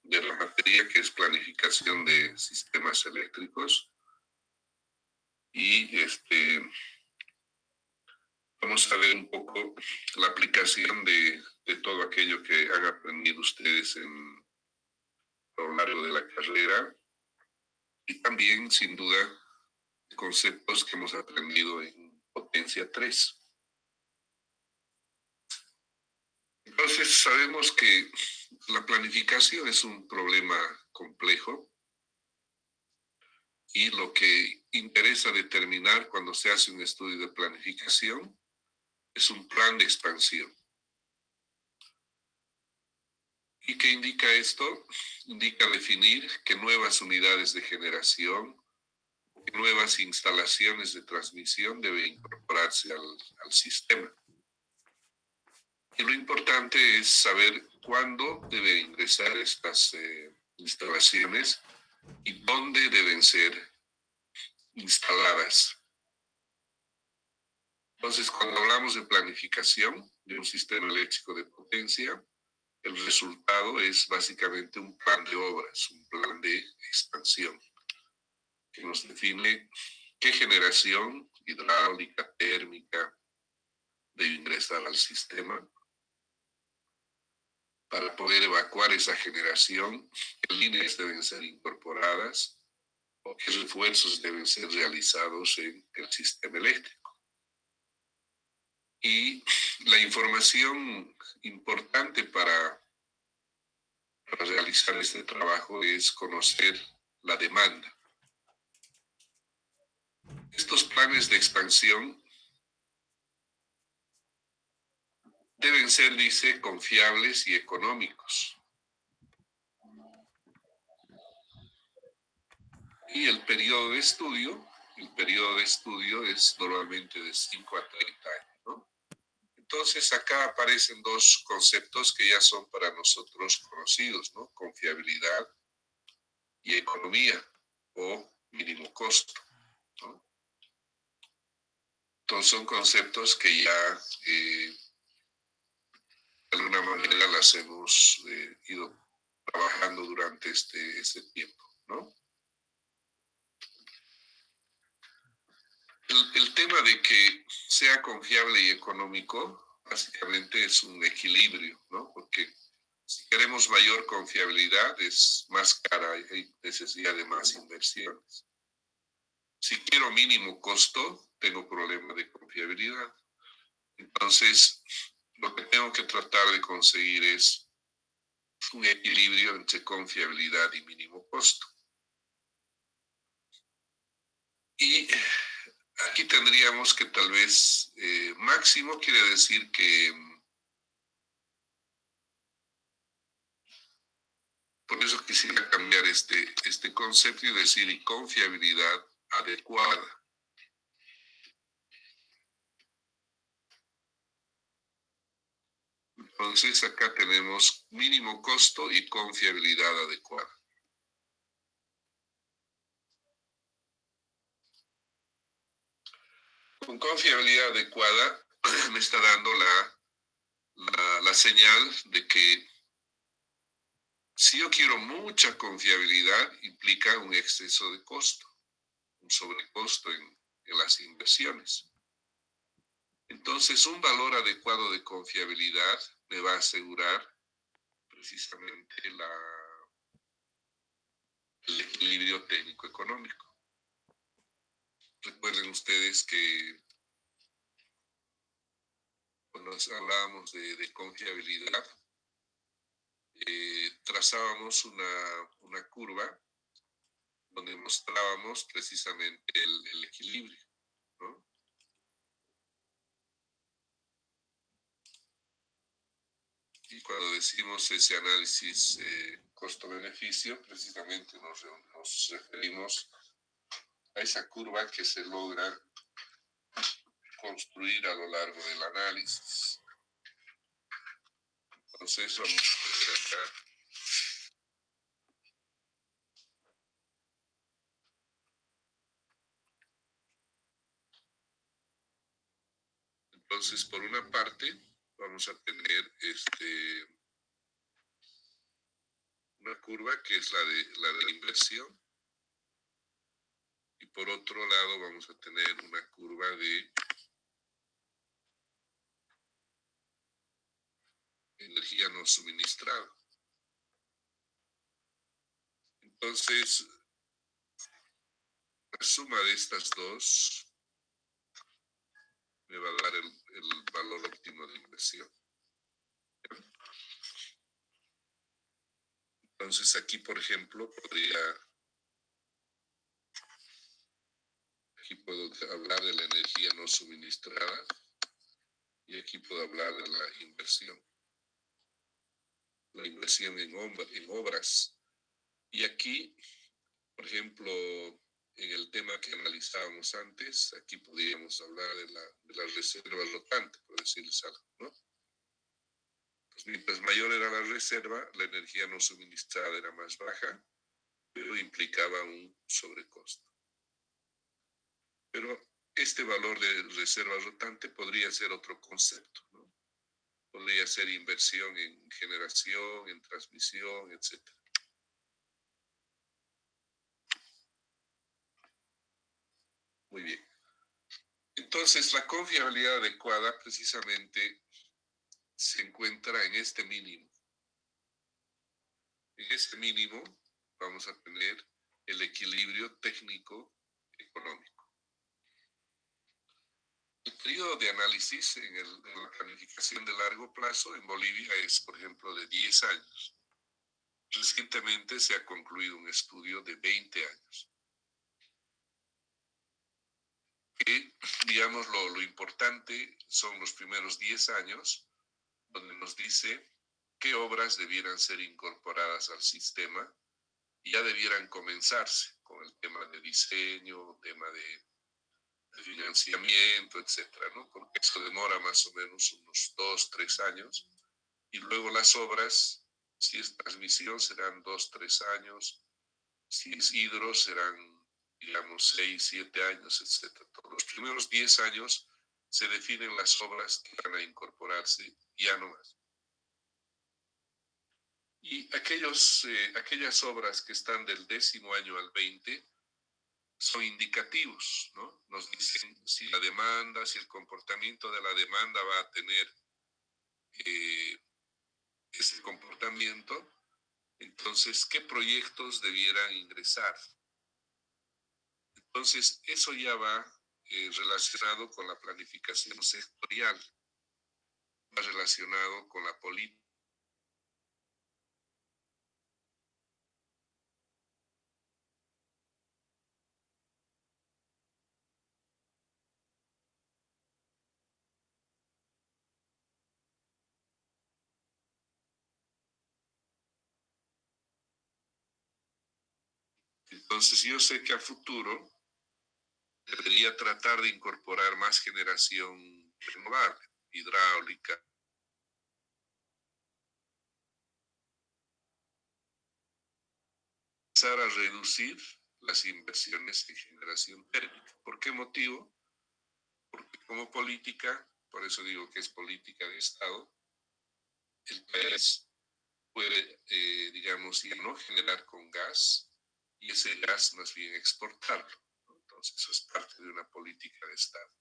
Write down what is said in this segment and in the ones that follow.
de la materia, que es planificación de sistemas eléctricos. Y vamos a ver un poco la aplicación de todo aquello que han aprendido ustedes a lo largo de la carrera, y también, sin duda, conceptos que hemos aprendido en Potencia 3. Entonces, sabemos que la planificación es un problema complejo, y lo que interesa determinar cuando se hace un estudio de planificación es un plan de expansión. ¿Y qué indica esto? Indica definir qué nuevas unidades de generación, qué nuevas instalaciones de transmisión deben incorporarse al sistema. Y lo importante es saber cuándo deben ingresar estas instalaciones y dónde deben ser instaladas. Entonces, cuando hablamos de planificación de un sistema eléctrico de potencia, el resultado es básicamente un plan de obras, un plan de expansión, que nos define qué generación hidráulica, térmica, debe ingresar al sistema para poder evacuar esa generación, qué líneas deben ser incorporadas o qué refuerzos deben ser realizados en el sistema eléctrico. Y la información importante para realizar este trabajo es conocer la demanda. Estos planes de expansión deben ser, dice, confiables y económicos. Y el periodo de estudio es normalmente de 5 a 30 años, ¿no? Entonces acá aparecen dos conceptos que ya son para nosotros conocidos, ¿no? Confiabilidad y economía o mínimo costo, ¿no? Entonces son conceptos que ya de alguna manera las hemos ido trabajando durante este tiempo, ¿no? El tema de que sea confiable y económico básicamente es un equilibrio, ¿no? Porque si queremos mayor confiabilidad es más cara y hay necesidad de más inversiones. Si quiero mínimo costo, tengo problema de confiabilidad. Entonces, lo que tengo que tratar de conseguir es un equilibrio entre confiabilidad y mínimo costo. Y aquí tendríamos que tal vez máximo quiere decir que por eso quisiera cambiar este concepto y decir y confiabilidad adecuada. Entonces acá tenemos mínimo costo y confiabilidad adecuada. Con confiabilidad adecuada me está dando la señal de que si yo quiero mucha confiabilidad implica un exceso de costo, un sobrecosto en las inversiones. Entonces un valor adecuado de confiabilidad me va a asegurar precisamente el equilibrio técnico-económico. Recuerden ustedes que cuando hablábamos de confiabilidad, trazábamos una curva donde mostrábamos precisamente el equilibrio, ¿no? Y cuando decimos ese análisis costo-beneficio, precisamente nos referimos a esa curva que se logra construir a lo largo del análisis. Entonces vamos a ver acá. Entonces, por una parte, vamos a tener una curva que es la de la inversión, y por otro lado vamos a tener una curva de energía no suministrada. Entonces, la suma de estas dos me va a dar el valor óptimo de inversión. Entonces aquí, por ejemplo, aquí puedo hablar de la energía no suministrada y aquí puedo hablar de la inversión en obras. Y aquí, por ejemplo, en el tema que analizábamos antes, aquí podríamos hablar de la reserva rotante, por decirles algo, ¿no? Pues mientras mayor era la reserva, la energía no suministrada era más baja, pero implicaba un sobrecosto. Pero este valor de reserva rotante podría ser otro concepto, ¿no? Podría ser inversión en generación, en transmisión, etc. Muy bien. Entonces, la confiabilidad adecuada precisamente se encuentra en este mínimo. En este mínimo vamos a tener el equilibrio técnico-económico. El periodo de análisis en la planificación de largo plazo en Bolivia es, por ejemplo, de 10 años. Recientemente se ha concluido un estudio de 20 años. Que, digamos, lo importante son los primeros 10 años, donde nos dice qué obras debieran ser incorporadas al sistema y ya debieran comenzarse con el tema de diseño, tema de financiamiento, etcétera, ¿no? Porque eso demora más o menos unos 2, 3 años. Y luego las obras, si es transmisión, serán 2, 3 años. Si es hidro, serán, digamos, 6, 7 años, etcétera. Los primeros 10 años se definen las obras que van a incorporarse, ya no más. Y aquellas obras que están del 10º año al 20 son indicativos, ¿no? Nos dicen si la demanda, si el comportamiento de la demanda va a tener ese comportamiento, entonces, ¿qué proyectos debieran ingresar? Entonces, eso ya va relacionado con la planificación sectorial, va relacionado con la política. Entonces, yo sé que a futuro debería tratar de incorporar más generación renovable, hidráulica. Empezar a reducir las inversiones en generación térmica. ¿Por qué motivo? Porque como política, por eso digo que es política de Estado, el país puede, digamos, ya no generar con gas y ese gas más bien exportarlo, ¿no? Entonces, eso es parte de una política de Estado.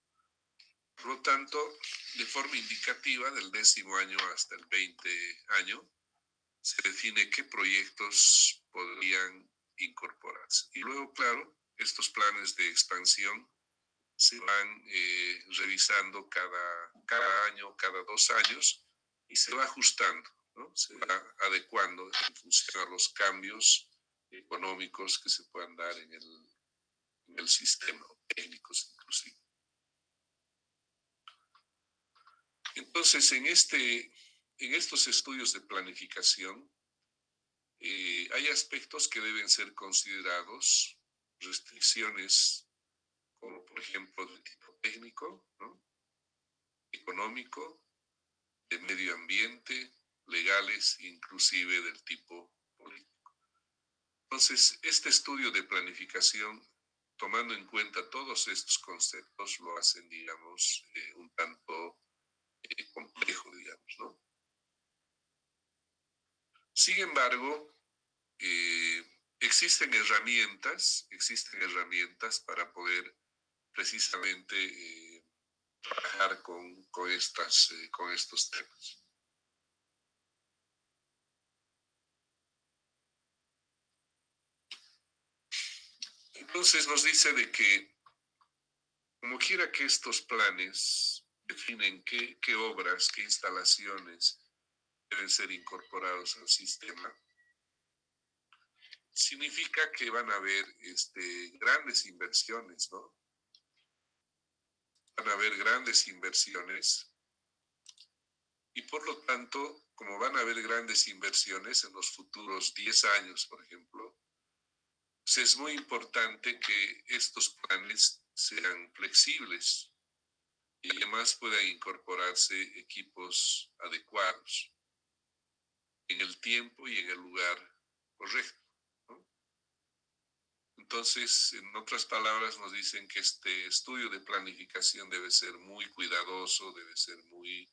Por lo tanto, de forma indicativa, del 10º año hasta el 20 año, se define qué proyectos podrían incorporarse. Y luego, claro, estos planes de expansión se van revisando cada año, cada 2 años, y se va ajustando, ¿no? Se va adecuando en función a los cambios económicos que se puedan dar en el sistema, técnicos inclusive. Entonces, en estos estudios de planificación, hay aspectos que deben ser considerados, restricciones como por ejemplo de tipo técnico, ¿no? Económico, de medio ambiente, legales, inclusive del tipo político. Entonces, este estudio de planificación, tomando en cuenta todos estos conceptos, lo hacen, digamos, un tanto complejo, digamos, ¿no? Sin embargo, existen herramientas para poder precisamente trabajar con estos temas. Entonces nos dice de que, como quiera que estos planes definen qué obras, qué instalaciones deben ser incorporados al sistema, significa que van a haber grandes inversiones, ¿no? Van a haber grandes inversiones y por lo tanto, como van a haber grandes inversiones en los futuros 10 años, por ejemplo, pues es muy importante que estos planes sean flexibles y además puedan incorporarse equipos adecuados en el tiempo y en el lugar correcto, ¿no? Entonces, en otras palabras, nos dicen que este estudio de planificación debe ser muy cuidadoso, debe ser muy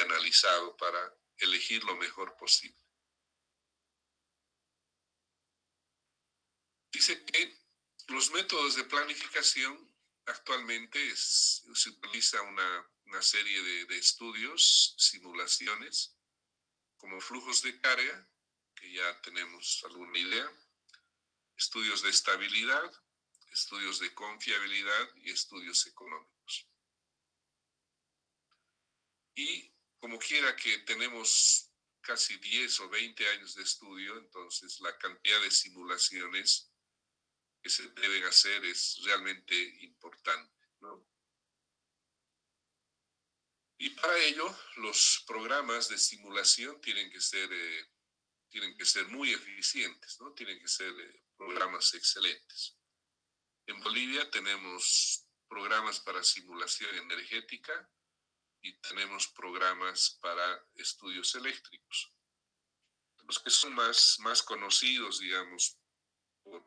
analizado para elegir lo mejor posible. Dice que los métodos de planificación actualmente se utiliza una serie de estudios, simulaciones, como flujos de carga, que ya tenemos alguna idea, estudios de estabilidad, estudios de confiabilidad y estudios económicos. Y como quiera que tenemos casi 10 o 20 años de estudio, entonces la cantidad de simulaciones que se deben hacer es realmente importante, ¿no? Y para ello, los programas de simulación tienen que ser muy eficientes, ¿no? Tienen que ser programas excelentes. En Bolivia tenemos programas para simulación energética y tenemos programas para estudios eléctricos. Los que son más conocidos, digamos, por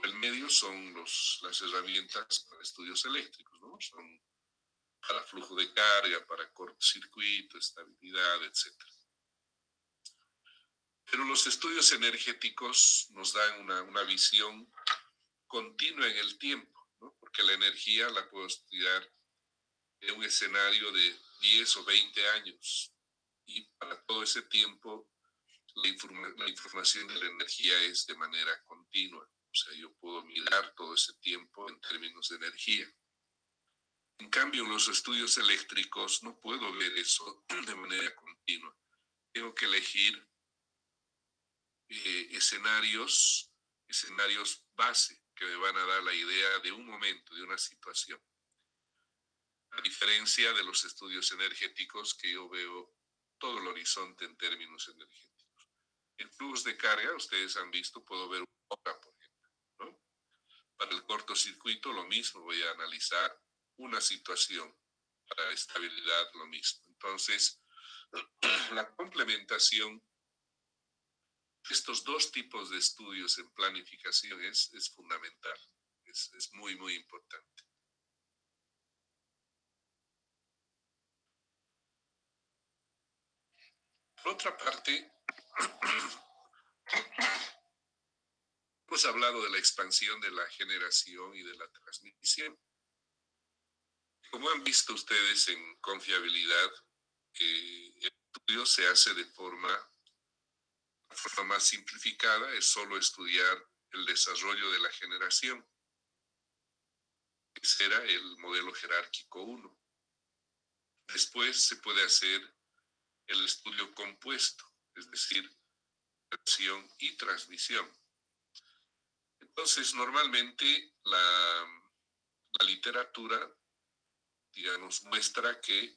el medio son las herramientas para estudios eléctricos, ¿no? Son para flujo de carga, para cortocircuito, estabilidad, etc. Pero los estudios energéticos nos dan una visión continua en el tiempo, ¿no? Porque la energía la puedo estudiar en un escenario de 10 o 20 años y para todo ese tiempo la información de la energía es de manera continua. O sea, yo puedo mirar todo ese tiempo en términos de energía. En cambio, en los estudios eléctricos no puedo ver eso de manera continua. Tengo que elegir escenarios base que me van a dar la idea de un momento, de una situación. A diferencia de los estudios energéticos que yo veo todo el horizonte en términos energéticos. En flujos de carga, ustedes han visto, puedo ver una hora, por ejemplo, ¿no? Para el cortocircuito lo mismo, voy a analizar una situación. Para estabilidad lo mismo. Entonces, la complementación de estos dos tipos de estudios en planificación es fundamental, es muy importante. Por otra parte, hemos hablado de la expansión de la generación y de la transmisión. Como han visto ustedes en confiabilidad, el estudio se hace de forma más simplificada, es solo estudiar el desarrollo de la generación. Ese era el modelo jerárquico 1. Después se puede hacer el estudio compuesto, es decir, generación y transmisión. Entonces, normalmente la literatura, digamos, muestra que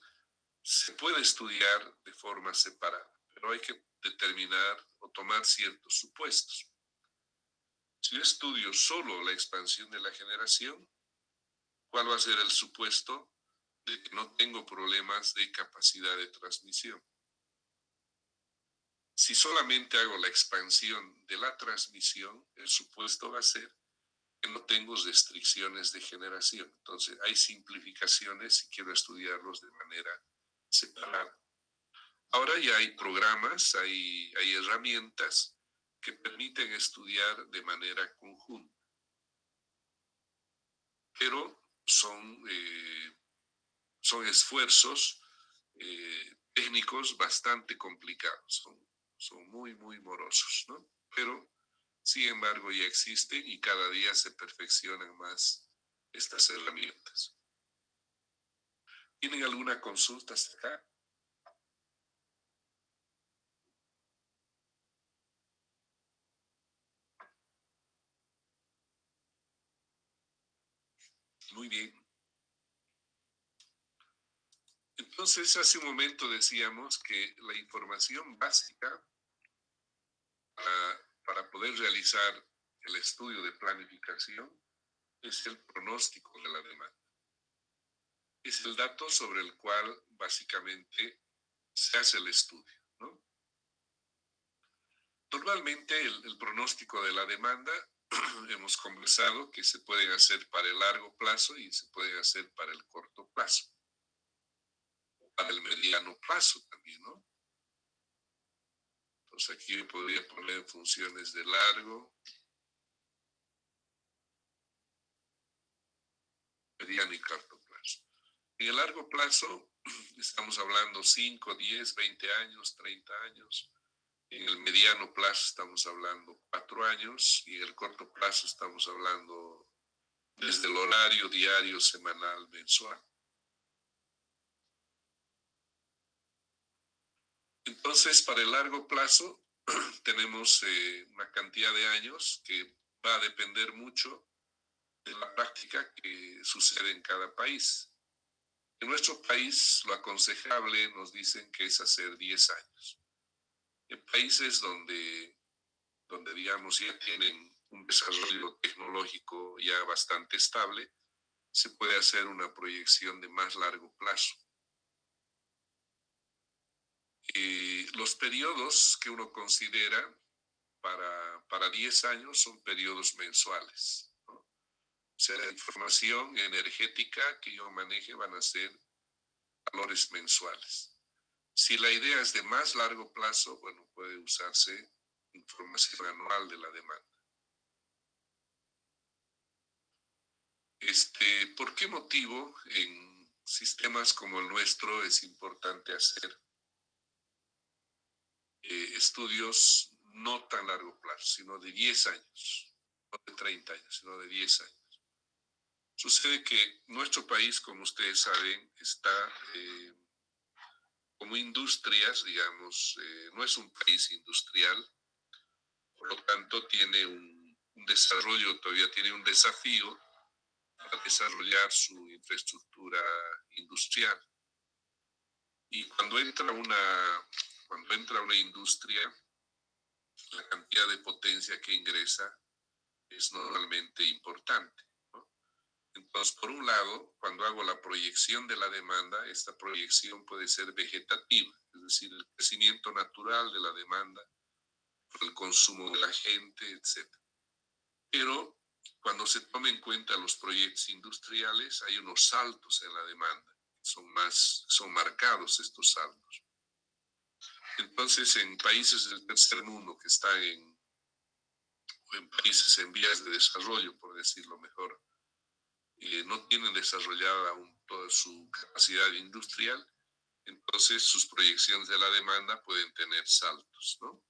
se puede estudiar de forma separada, pero hay que determinar o tomar ciertos supuestos. Si yo estudio solo la expansión de la generación, ¿cuál va a ser el supuesto? De que no tengo problemas de capacidad de transmisión. Si solamente hago la expansión de la transmisión, el supuesto va a ser que no tengo restricciones de generación. Entonces, hay simplificaciones si quiero estudiarlos de manera separada. Ahora ya hay programas, hay herramientas que permiten estudiar de manera conjunta, pero son esfuerzos técnicos bastante complicados, son muy, muy morosos, ¿no? Pero, sin embargo, ya existen y cada día se perfeccionan más estas herramientas. ¿Tienen alguna consulta hasta acá? Muy bien. Entonces, hace un momento decíamos que la información básica para poder realizar el estudio de planificación es el pronóstico de la demanda. Es el dato sobre el cual básicamente se hace el estudio, ¿no? Normalmente el pronóstico de la demanda hemos conversado que se pueden hacer para el largo plazo y se pueden hacer para el corto plazo, para el mediano plazo también, ¿no? Entonces aquí yo podría poner funciones de largo, mediano y corto plazo. En el largo plazo estamos hablando 5, 10, 20 años, 30 años. En el mediano plazo estamos hablando 4 años y en el corto plazo estamos hablando desde el horario diario, semanal, mensual. Entonces, para el largo plazo tenemos una cantidad de años que va a depender mucho de la práctica que sucede en cada país. En nuestro país, lo aconsejable nos dicen que es hacer 10 años. En países donde digamos, ya tienen un desarrollo tecnológico ya bastante estable, se puede hacer una proyección de más largo plazo. Los periodos que uno considera para 10 años son periodos mensuales, ¿no? O sea, la información energética que yo maneje van a ser valores mensuales. Si la idea es de más largo plazo, bueno, puede usarse información anual de la demanda. ¿Por qué motivo en sistemas como el nuestro es importante hacer estudios no tan largo plazo, sino de 10 años, no de 30 años, sino de 10 años? Sucede que nuestro país, como ustedes saben, está como industrias, digamos, no es un país industrial, por lo tanto tiene un desarrollo, todavía tiene un desafío para desarrollar su infraestructura industrial. Y cuando entra una industria, la cantidad de potencia que ingresa es normalmente importante, ¿no? Entonces, por un lado, cuando hago la proyección de la demanda, esta proyección puede ser vegetativa, es decir, el crecimiento natural de la demanda, el consumo de la gente, etc. Pero cuando se tomen en cuenta los proyectos industriales, hay unos saltos en la demanda, son marcados estos saltos. Entonces, en países del tercer mundo que están o en países en vías de desarrollo, por decirlo mejor, no tienen desarrollada aún toda su capacidad industrial, entonces sus proyecciones de la demanda pueden tener saltos, ¿no?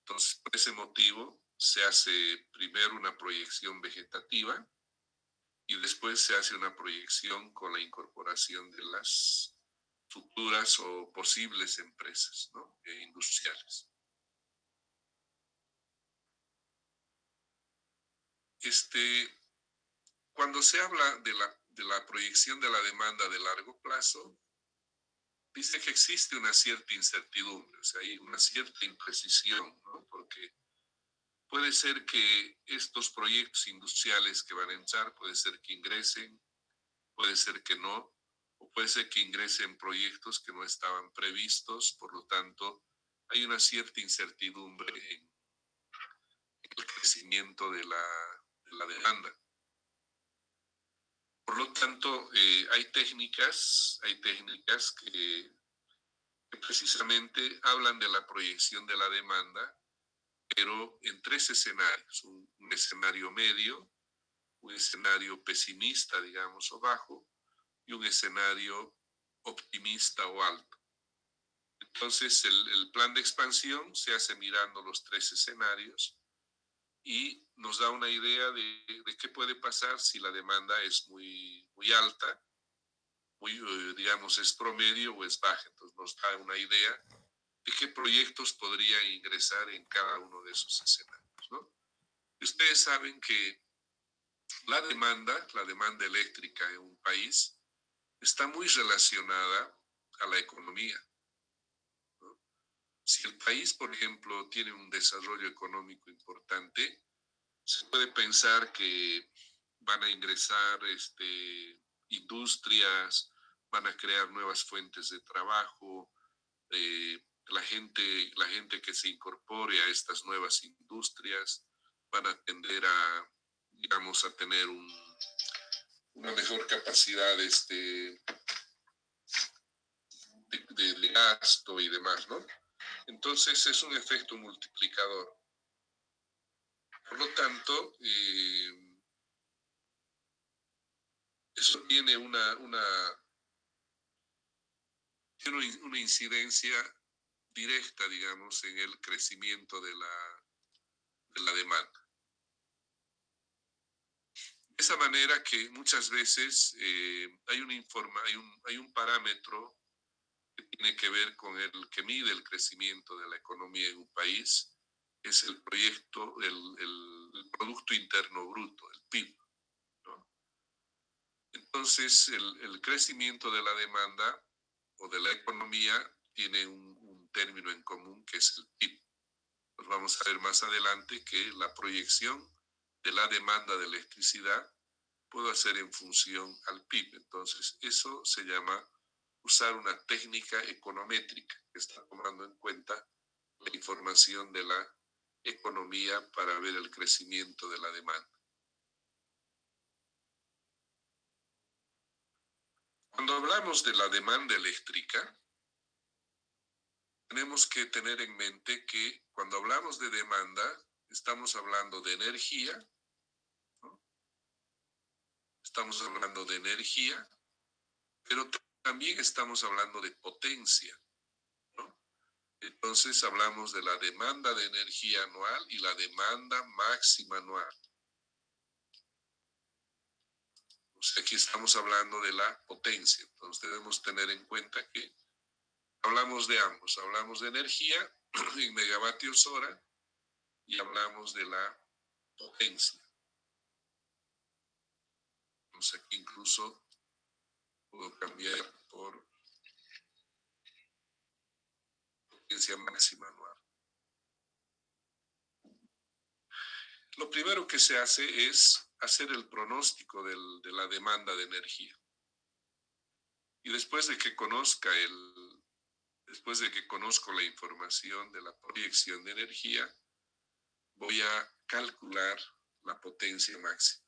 Entonces, por ese motivo, se hace primero una proyección vegetativa y después se hace una proyección con la incorporación de las futuras o posibles empresas, ¿no? Industriales. Cuando se habla de la proyección de la demanda de largo plazo, dice que existe una cierta incertidumbre, o sea, hay una cierta imprecisión, ¿no? Porque puede ser que estos proyectos industriales que van a entrar, puede ser que ingresen, puede ser que no, o puede ser que ingresen proyectos que no estaban previstos, por lo tanto, hay una cierta incertidumbre en el crecimiento de la demanda. Por lo tanto, hay técnicas que precisamente hablan de la proyección de la demanda, pero en tres escenarios: un escenario medio, un escenario pesimista, digamos, o bajo, y un escenario optimista o alto. Entonces, el plan de expansión se hace mirando los tres escenarios y nos da una idea de qué puede pasar si la demanda es muy alta, digamos, es promedio o es baja. Entonces, nos da una idea de qué proyectos podrían ingresar en cada uno de esos escenarios, ¿no? Y ustedes saben que la demanda eléctrica en un país está muy relacionada a la economía, ¿no? Si el país, por ejemplo, tiene un desarrollo económico importante, se puede pensar que van a ingresar industrias, van a crear nuevas fuentes de trabajo, la gente que se incorpore a estas nuevas industrias van a tender a, digamos, a tener una mejor capacidad de gasto y demás, ¿no? Entonces es un efecto multiplicador. Por lo tanto, eso tiene una incidencia directa, digamos, en el crecimiento de la demanda. De esa manera que muchas veces hay un parámetro que tiene que ver con el que mide el crecimiento de la economía en un país, es el el Producto Interno Bruto, el PIB, ¿no? Entonces, el crecimiento de la demanda o de la economía tiene un término en común que es el PIB. Pues vamos a ver más adelante que la proyección de la demanda de electricidad puedo hacer en función al PIB. Entonces, eso se llama usar una técnica econométrica que está tomando en cuenta la información de la economía para ver el crecimiento de la demanda. Cuando hablamos de la demanda eléctrica, tenemos que tener en mente que cuando hablamos de demanda, estamos hablando de energía, ¿no? Estamos hablando de energía, pero también estamos hablando de potencia, ¿no? Entonces hablamos de la demanda de energía anual y la demanda máxima anual. O sea, aquí estamos hablando de la potencia. Entonces debemos tener en cuenta que hablamos de ambos. Hablamos de energía en megavatios hora y hablamos de la potencia. Entonces aquí incluso puedo cambiar por potencia máxima anual. Lo primero que se hace es hacer el pronóstico de la demanda de energía. Y después de que conozco la información de la proyección de energía, voy a calcular la potencia máxima.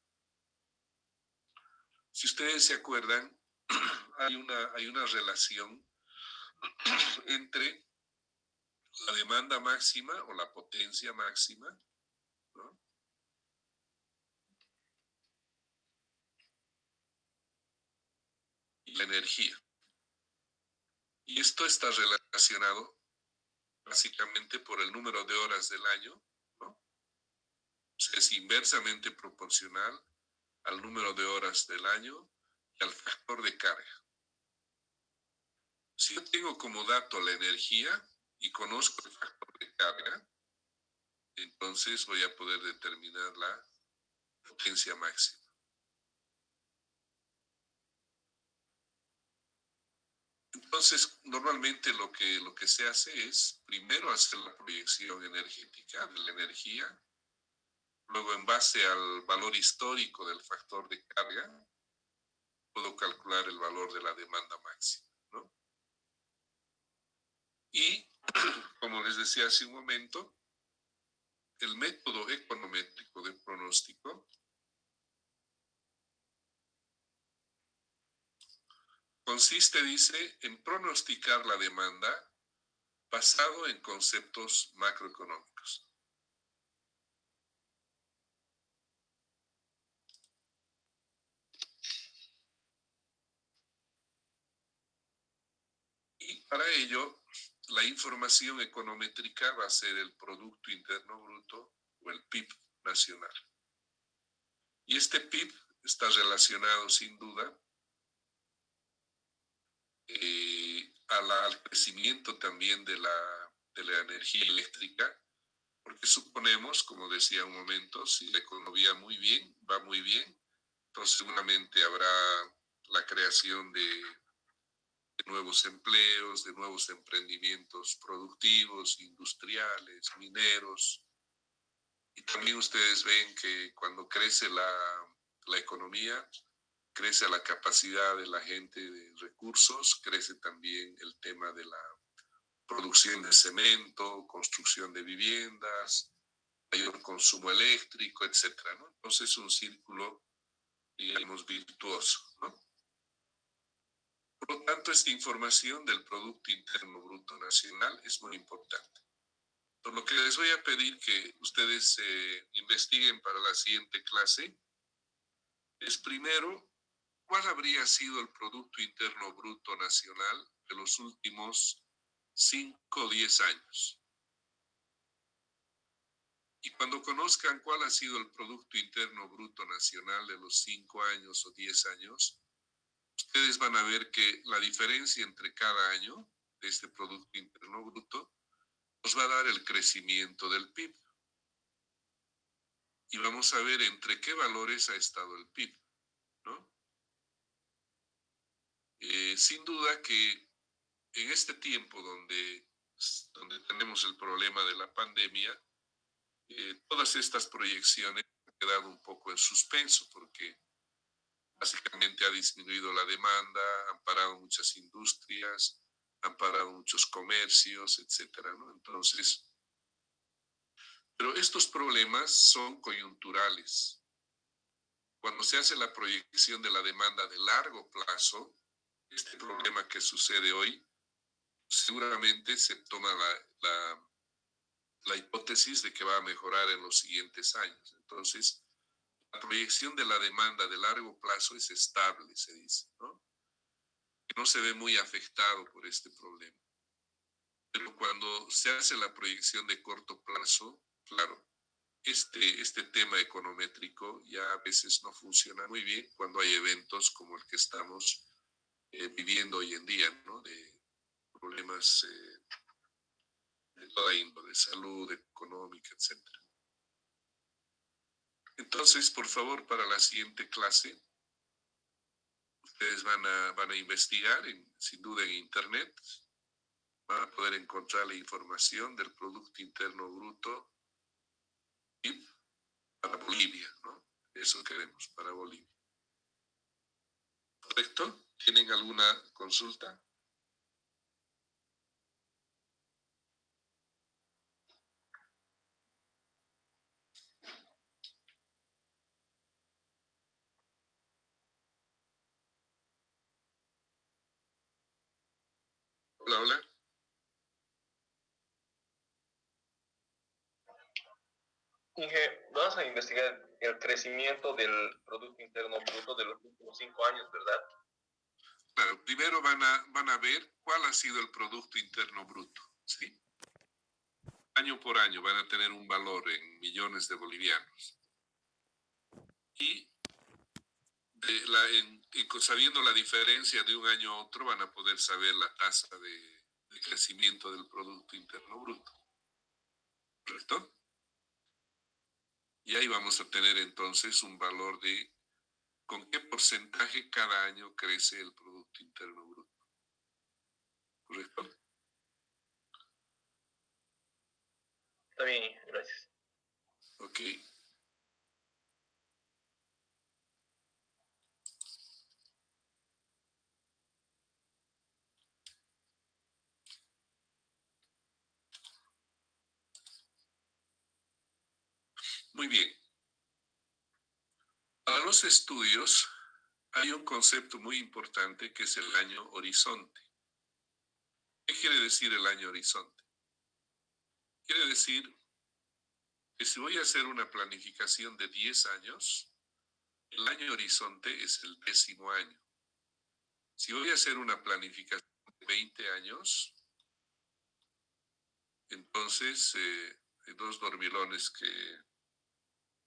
Si ustedes se acuerdan, hay una relación entre la demanda máxima o la potencia máxima, ¿no? Y la energía. Y esto está relacionado básicamente por el número de horas del año, ¿no? O sea, es inversamente proporcional al número de horas del año y al factor de carga. Si yo tengo como dato la energía y conozco el factor de carga, entonces voy a poder determinar la potencia máxima. Entonces, normalmente lo que se hace es primero hacer la proyección energética de la energía, luego en base al valor histórico del factor de carga, puedo calcular el valor de la demanda máxima, ¿no? Y, como les decía hace un momento, el método econométrico de pronóstico consiste, dice, en pronosticar la demanda basado en conceptos macroeconómicos. Para ello, la información econométrica va a ser el Producto Interno Bruto o el PIB nacional. Y este PIB está relacionado sin duda al crecimiento también de la energía eléctrica, porque suponemos, como decía un momento, si la economía va muy bien, entonces seguramente habrá la creación de nuevos empleos, de nuevos emprendimientos productivos, industriales, mineros. Y también ustedes ven que cuando crece la economía, crece la capacidad de la gente de recursos, crece también el tema de la producción de cemento, construcción de viviendas, mayor consumo eléctrico, etcétera, ¿no? Entonces es un círculo, digamos, virtuoso, ¿no? Por lo tanto, esta información del Producto Interno Bruto Nacional es muy importante. Por lo que les voy a pedir que ustedes investiguen para la siguiente clase es primero, ¿cuál habría sido el Producto Interno Bruto Nacional de los últimos 5 o 10 años? Y cuando conozcan cuál ha sido el Producto Interno Bruto Nacional de los 5 años o 10 años, ustedes van a ver que la diferencia entre cada año de este Producto Interno Bruto nos va a dar el crecimiento del PIB. Y vamos a ver entre qué valores ha estado el PIB, ¿no? Sin duda que en este tiempo donde tenemos el problema de la pandemia, todas estas proyecciones han quedado un poco en suspenso porque básicamente ha disminuido la demanda, han parado muchas industrias, han parado muchos comercios, etcétera, ¿no? Entonces, pero estos problemas son coyunturales. Cuando se hace la proyección de la demanda de largo plazo, este problema que sucede hoy, seguramente se toma la hipótesis de que va a mejorar en los siguientes años. Entonces, la proyección de la demanda de largo plazo es estable, se dice, ¿no? Que no se ve muy afectado por este problema. Pero cuando se hace la proyección de corto plazo, claro, este tema econométrico ya a veces no funciona muy bien cuando hay eventos como el que estamos viviendo hoy en día, ¿no? De problemas de toda índole, de salud, económica, etcétera. Entonces, por favor, para la siguiente clase, ustedes van a investigar, sin duda en Internet, van a poder encontrar la información del Producto Interno Bruto PIB para Bolivia, ¿no? Eso queremos, para Bolivia. ¿Correcto? ¿Tienen alguna consulta? Hola, hola. Inge, vas a investigar el crecimiento del Producto Interno Bruto de los últimos 5 años, ¿verdad? Claro, primero van a ver cuál ha sido el Producto Interno Bruto, ¿sí? Año por año van a tener un valor en millones de bolivianos. Y sabiendo la diferencia de un año a otro, van a poder saber la tasa de crecimiento del Producto Interno Bruto. ¿Correcto? Y ahí vamos a tener entonces un valor de con qué porcentaje cada año crece el Producto Interno Bruto. ¿Correcto? Está bien, gracias. Ok. Muy bien. Para los estudios hay un concepto muy importante que es el año horizonte. ¿Qué quiere decir el año horizonte? Quiere decir que si voy a hacer una planificación de 10 años, el año horizonte es el 10º año. Si voy a hacer una planificación 20 años, entonces hay dos dormilones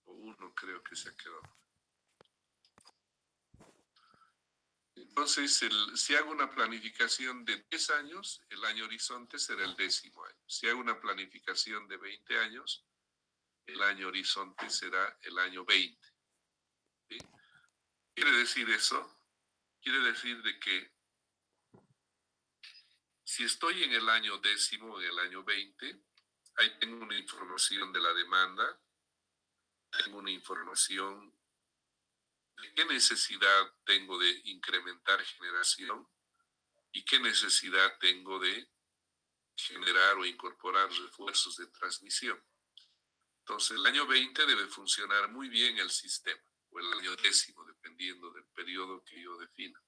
o uno creo que se ha quedado. Entonces, si hago una planificación de 10 años, el año horizonte será el 10º año. Si hago una planificación de 20 años, el año horizonte será el año 20. ¿Sí? ¿Quiere decir eso? Quiere decir de que si estoy en el año 10º, en el año 20, ahí tengo una información de la demanda, tengo una información de qué necesidad tengo de incrementar generación y qué necesidad tengo de generar o incorporar refuerzos de transmisión. Entonces, el año 20 debe funcionar muy bien el sistema, o el año 10º, dependiendo del periodo que yo defina.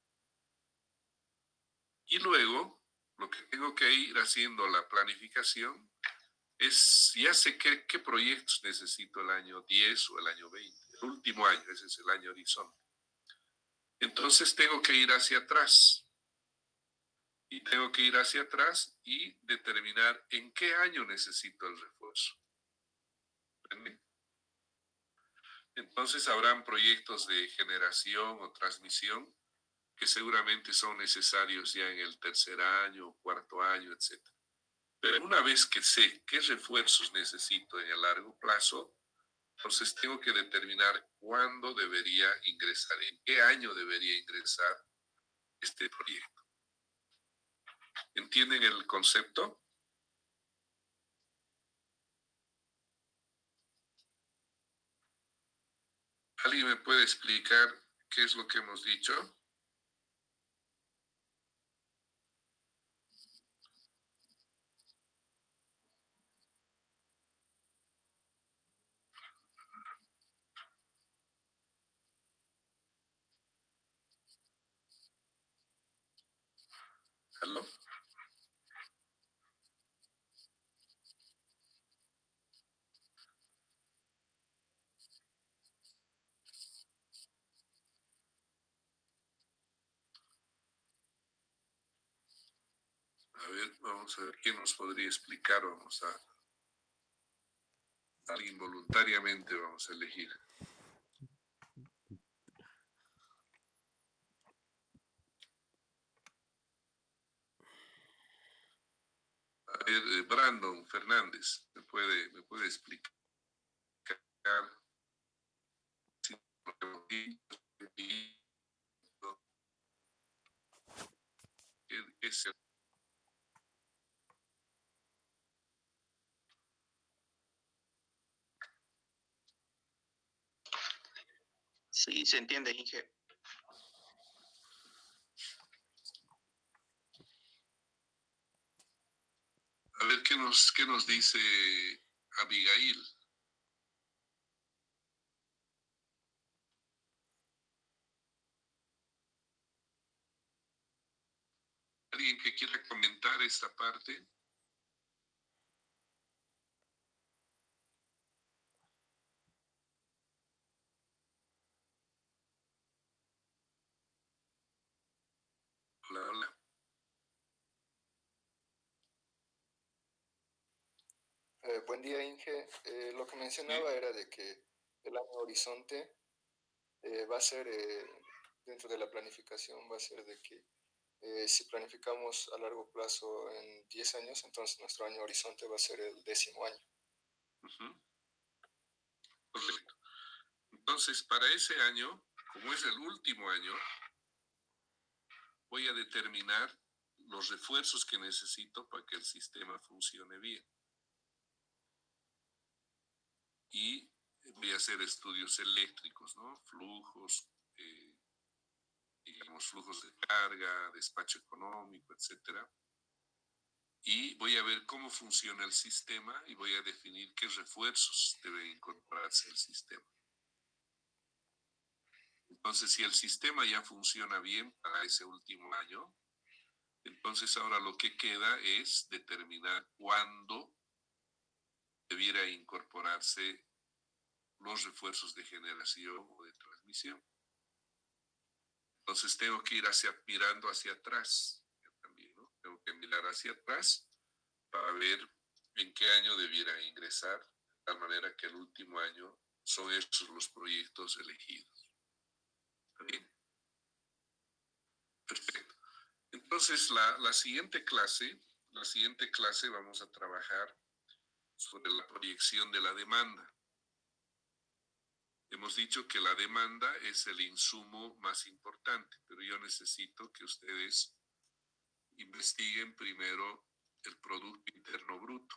Y luego, lo que tengo que ir haciendo la planificación es, ya sé qué proyectos necesito el año 10 o el año 20, el último año, ese es el año horizonte. Entonces, tengo que ir hacia atrás. Y tengo que ir hacia atrás y determinar en qué año necesito el refuerzo. ¿Entienden? Entonces habrán proyectos de generación o transmisión que seguramente son necesarios ya en el tercer año, cuarto año, etc. Pero una vez que sé qué refuerzos necesito en el largo plazo, entonces tengo que determinar cuándo debería ingresar, en qué año debería ingresar este proyecto. ¿Entienden el concepto? ¿Alguien me puede explicar qué es lo que hemos dicho? ¿Aló? A ver, vamos a ver quién nos podría explicar. Alguien voluntariamente vamos a elegir. A ver, Brandon Fernández, ¿me puede explicar si qué es el... Sí, se entiende, Inge. A ver, qué nos dice Abigail? ¿Alguien que quiera comentar esta parte? Hola, hola. Buen día, Inge. Lo que mencionaba era de que el año horizonte va a ser, dentro de la planificación, va a ser de que si planificamos a largo plazo en 10 años, entonces nuestro año horizonte va a ser el 10º año. Correcto. Entonces, para ese año, como es el último año, voy a determinar los refuerzos que necesito para que el sistema funcione bien. Y voy a hacer estudios eléctricos, ¿no? Flujos, digamos, flujos de carga, despacho económico, etcétera. Y voy a ver cómo funciona el sistema y voy a definir qué refuerzos deben incorporarse al sistema. Entonces, si el sistema ya funciona bien para ese último año, entonces ahora lo que queda es determinar cuándo debiera incorporarse los refuerzos de generación o de transmisión. Entonces tengo que ir mirando hacia atrás también, ¿no? Tengo que mirar hacia atrás para ver en qué año debiera ingresar, de tal manera que el último año son estos los proyectos elegidos. ¿Está bien? Perfecto. Entonces, la siguiente clase vamos a trabajar sobre la proyección de la demanda. Hemos dicho que la demanda es el insumo más importante, pero yo necesito que ustedes investiguen primero el Producto Interno Bruto.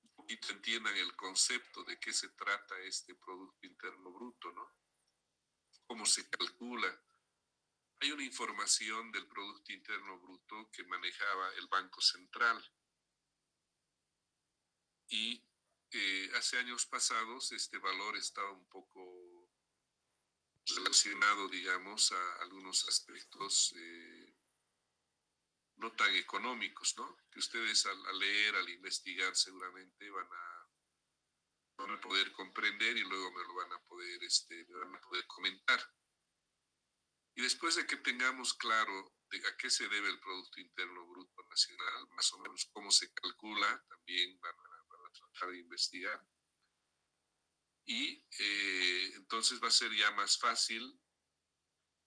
Un poquito entiendan el concepto de qué se trata este Producto Interno Bruto, ¿no? Cómo se calcula. Hay una información del Producto Interno Bruto que manejaba el Banco Central y hace años pasados este valor estaba un poco relacionado, digamos, a algunos aspectos no tan económicos, ¿no? Que ustedes al leer, al investigar, seguramente van a poder comprender y luego me lo van a poder, me van a poder comentar. Y después de que tengamos claro de a qué se debe el Producto Interno Bruto Nacional, más o menos cómo se calcula, también van a tratar de investigar. Y entonces va a ser ya más fácil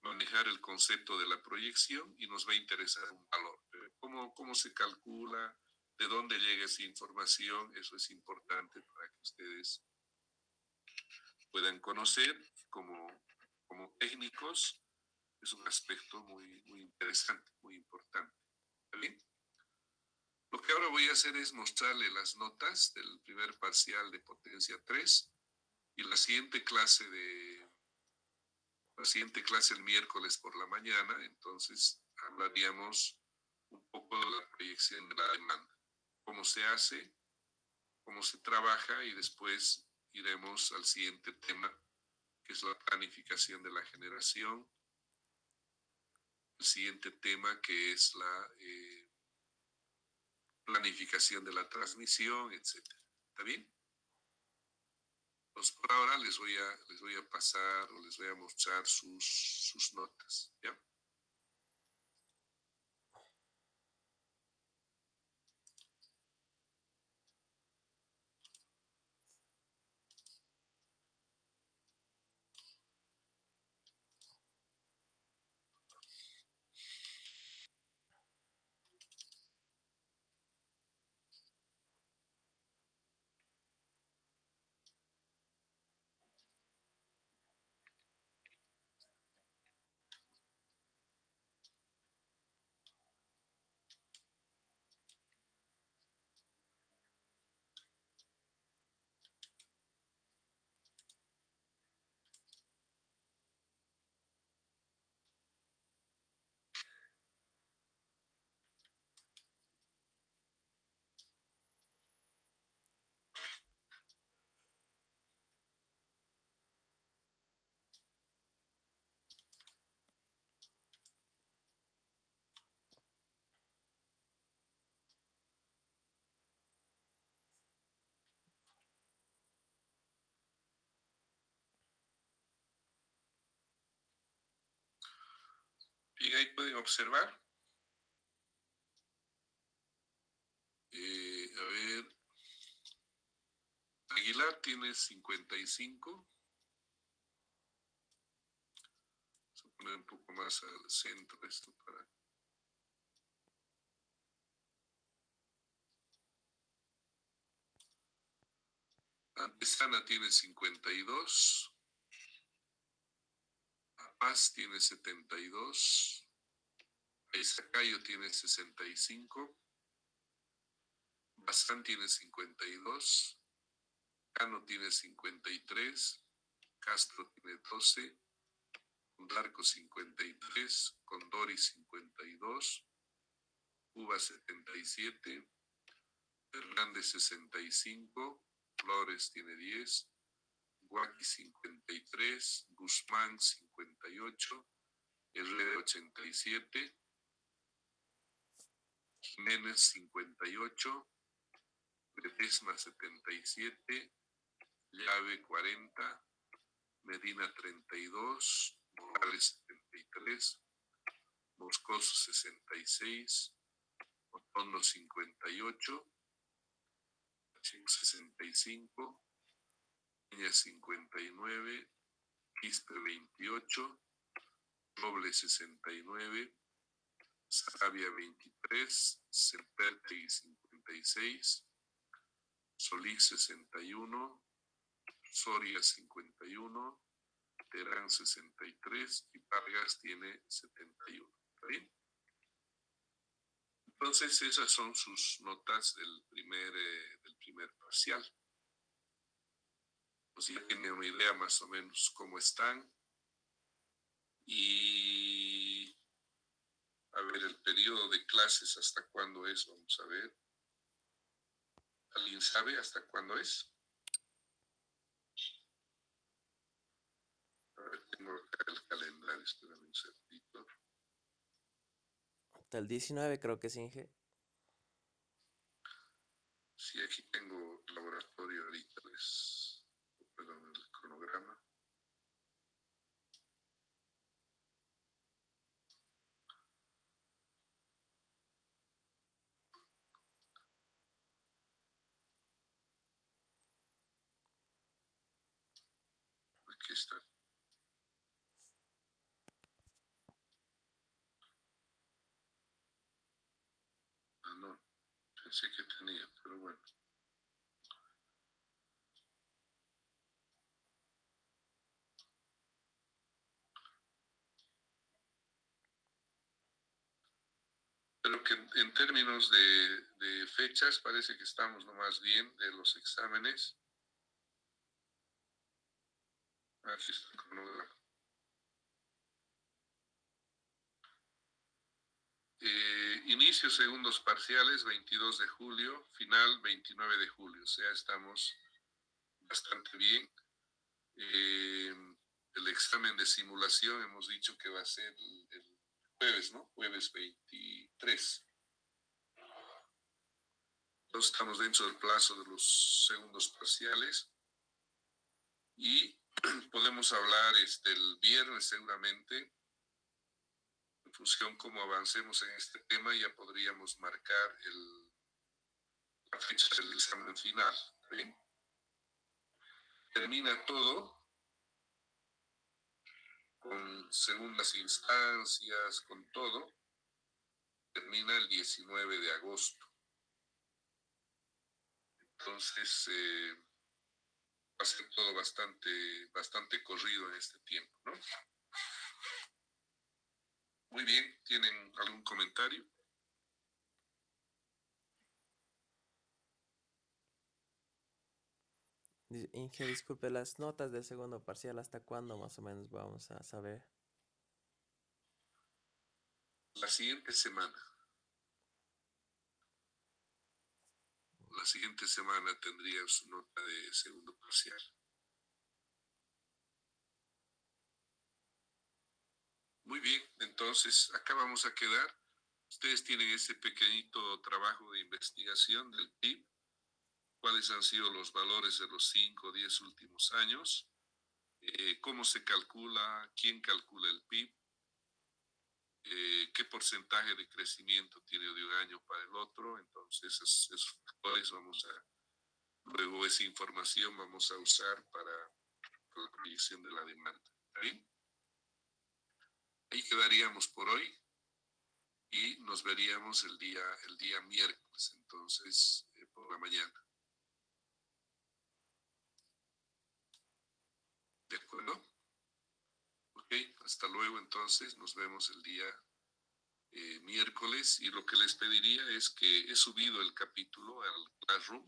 manejar el concepto de la proyección y nos va a interesar un valor. ¿Cómo se calcula? ¿De dónde llega esa información? Eso es importante para que ustedes puedan conocer como técnicos. Es un aspecto muy interesante, muy importante. ¿Está bien? Lo que ahora voy a hacer es mostrarle las notas del primer parcial de potencia 3 y la siguiente clase el miércoles por la mañana, entonces hablaríamos un poco de la proyección de la demanda, cómo se hace, cómo se trabaja y después iremos al siguiente tema, que es la planificación de la generación, el siguiente tema que es la planificación de la transmisión, etcétera. ¿Está bien? Pues por ahora les voy a pasar o les voy a mostrar sus notas, ¿ya? Bien, ahí pueden observar. A ver, Aguilar tiene 55. Vamos a poner un poco más al centro esto para... Antesana tiene 52. Paz tiene 72. Aizacayo tiene 65. Bazán tiene 52. Cano tiene 53. Castro tiene 12. Condarco 53. Condori 52. Cuba 77. Hernández 65. Flores tiene 10. Guaqui 53. Guzmán 58. Herrera 87. Jiménez 58. Ledesma 77. Llave 40. Medina 32. Morales 73. Moscoso 66, Otondo 58, 65, Peña 59, Quispe 28, Roble 69, Sarabia 23, Sempertegui 56, Solís 61, Soria 51, Terán 63 y Vargas tiene 71. ¿Está bien? Entonces esas son sus notas del primer parcial. Pues ya tienen una idea más o menos cómo están. Y a ver, el periodo de clases, ¿hasta cuándo es? Vamos a ver. ¿Alguien sabe hasta cuándo es? A ver, tengo acá el calendario, espérame un segundito. Hasta el 19 creo que sí, Inge. Sí, aquí tengo laboratorio ahorita, perdón, el cronograma. Aquí está. Ah, no, pensé que tenía, pero bueno. Pero que en términos de fechas parece que estamos nomás bien de los exámenes. Aquí está el cronograma. Inicio segundos parciales 22 de julio, final 29 de julio, o sea, estamos bastante bien. El examen de simulación hemos dicho que va a ser el jueves, ¿no? Jueves 23. Entonces estamos dentro del plazo de los segundos parciales y podemos hablar el viernes seguramente. En función cómo avancemos en este tema, ya podríamos marcar la fecha del examen final. ¿Bien? Termina todo con segundas instancias, con todo. Termina el 19 de agosto. Entonces, va a ser todo bastante corrido en este tiempo, ¿no? Muy bien, ¿tienen algún comentario? Inge, disculpe, las notas del segundo parcial, ¿hasta cuándo más o menos vamos a saber? La siguiente semana. La siguiente semana tendría su nota de segundo parcial. Muy bien, entonces acá vamos a quedar. Ustedes tienen ese pequeñito trabajo de investigación del PIB. ¿Cuáles han sido los valores de los 5 o 10 últimos años? ¿Cómo se calcula? ¿Quién calcula el PIB? ¿Qué porcentaje de crecimiento tiene de un año para el otro? Entonces, esos factores luego esa información vamos a usar para la proyección de la demanda. ¿Está bien? Ahí quedaríamos por hoy y nos veríamos el día miércoles, entonces, por la mañana. ¿De acuerdo? Ok, hasta luego entonces, nos vemos el día miércoles y lo que les pediría es que he subido el capítulo al Classroom,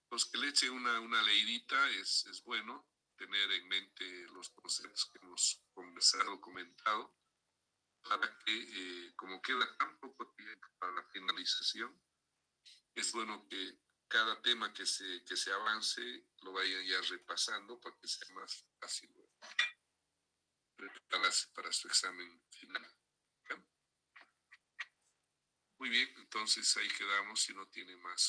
pues que le eche una leidita, es bueno tener en mente los conceptos que hemos conversado, comentado, para que como queda tan poco tiempo para la finalización, es bueno que cada tema que se avance lo vayan ya repasando para que sea más fácil prepararse para su examen final. ¿Okay? Muy bien, entonces ahí quedamos si no tiene más